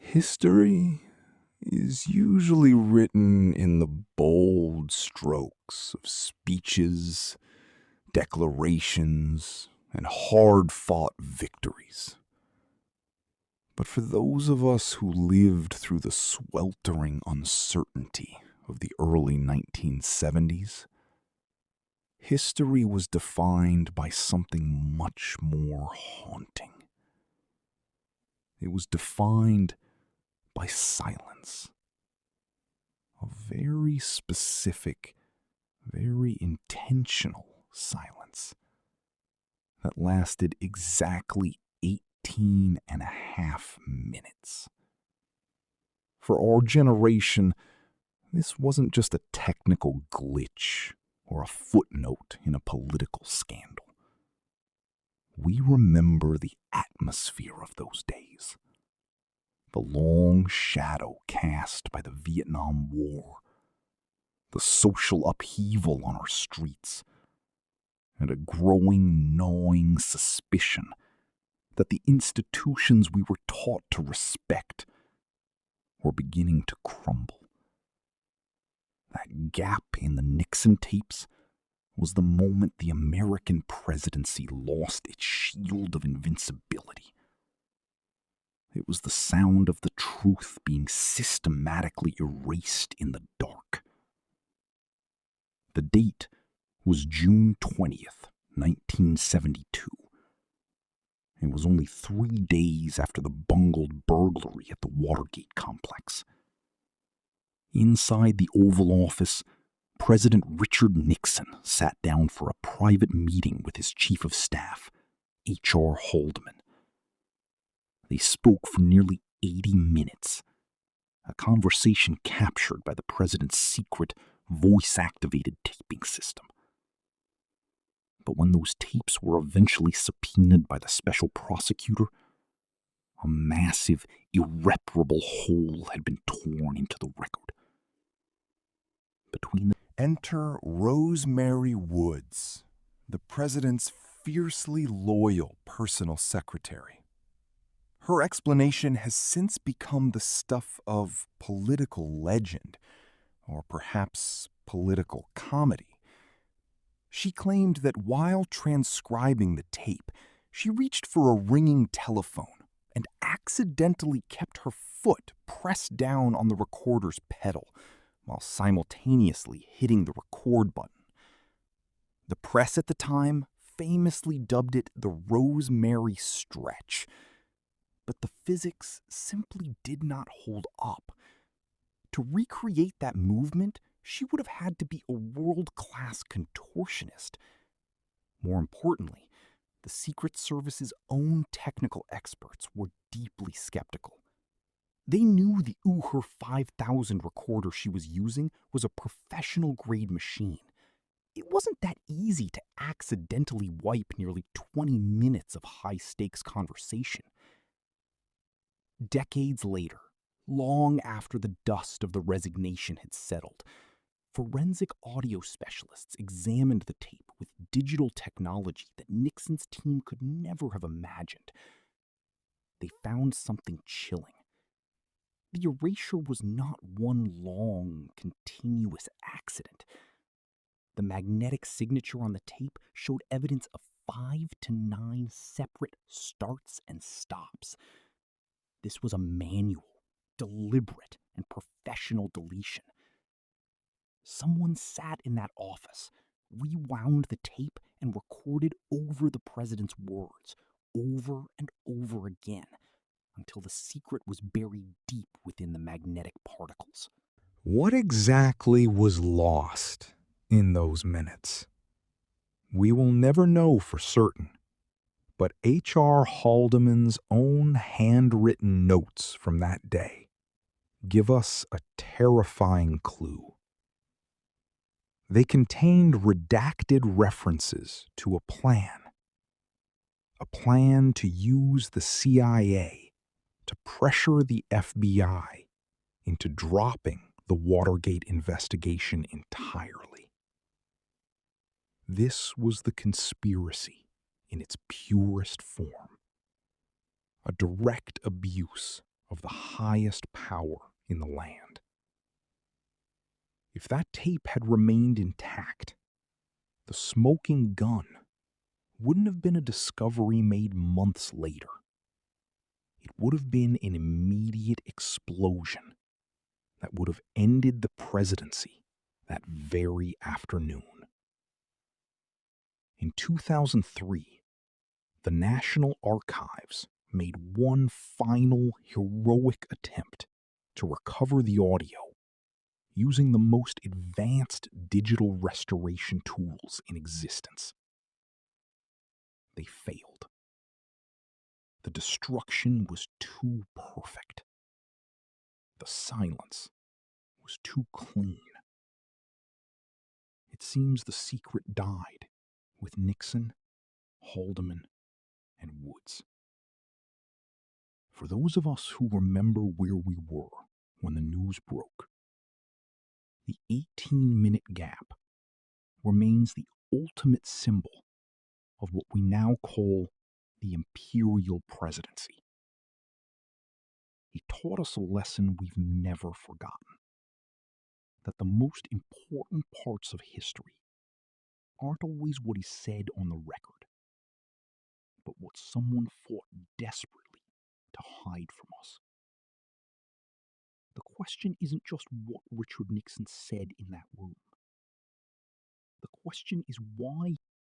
History is usually written in the bold strokes of speeches, declarations, and hard-fought victories. But for those of us who lived through the sweltering uncertainty of the early 1970s, history was defined by something much more haunting. It was defined by silence. A very specific, very intentional silence that lasted exactly 18 and a half minutes. For our generation, this wasn't just a technical glitch or a footnote in a political scandal. We remember the atmosphere of those days. The long shadow cast by the Vietnam War, the social upheaval on our streets, and a growing, gnawing suspicion that the institutions we were taught to respect were beginning to crumble. That gap in the Nixon tapes was the moment the American presidency lost its shield of invincibility. It was the sound of the truth being systematically erased in the dark. The date was June 20th, 1972. It was only 3 days after the bungled burglary at the Watergate complex. Inside the Oval Office, President Richard Nixon sat down for a private meeting with his chief of staff, H.R. Haldeman. They spoke for nearly 80 minutes, a conversation captured by the president's secret, voice-activated taping system. But when those tapes were eventually subpoenaed by the special prosecutor, a massive, irreparable hole had been torn into the record. Enter Rosemary Woods, the president's fiercely loyal personal secretary. Her explanation has since become the stuff of political legend, or perhaps political comedy. She claimed that while transcribing the tape, she reached for a ringing telephone and accidentally kept her foot pressed down on the recorder's pedal, while simultaneously hitting the record button. The press at the time famously dubbed it the Rosemary Stretch, but the physics simply did not hold up. To recreate that movement, she would have had to be a world-class contortionist. More importantly, the Secret Service's own technical experts were deeply skeptical. They knew the Uher 5000 recorder she was using was a professional-grade machine. It wasn't that easy to accidentally wipe nearly 20 minutes of high-stakes conversation. Decades later, long after the dust of the resignation had settled, forensic audio specialists examined the tape with digital technology that Nixon's team could never have imagined. They found something chilling. The erasure was not one long, continuous accident. The magnetic signature on the tape showed evidence of 5 to 9 separate starts and stops. This was a manual, deliberate, and professional deletion. Someone sat in that office, rewound the tape, and recorded over the president's words, over and over again, until the secret was buried deep within the magnetic particles. What exactly was lost in those minutes? We will never know for certain, but H.R. Haldeman's own handwritten notes from that day give us a terrifying clue. They contained redacted references to a plan to use the CIA to pressure the FBI into dropping the Watergate investigation entirely. This was the conspiracy in its purest form, a direct abuse of the highest power in the land. If that tape had remained intact, the smoking gun wouldn't have been a discovery made months later. It would have been an immediate explosion that would have ended the presidency that very afternoon. In 2003, the National Archives made one final heroic attempt to recover the audio using the most advanced digital restoration tools in existence. They failed. The destruction was too perfect. The silence was too clean. It seems the secret died with Nixon, Haldeman, and Woods. For those of us who remember where we were when the news broke, the 18-minute gap remains the ultimate symbol of what we now call the imperial presidency. He taught us a lesson we've never forgotten, that the most important parts of history aren't always what is said on the record, but what someone fought desperately to hide from us. The question isn't just what Richard Nixon said in that room. The question is why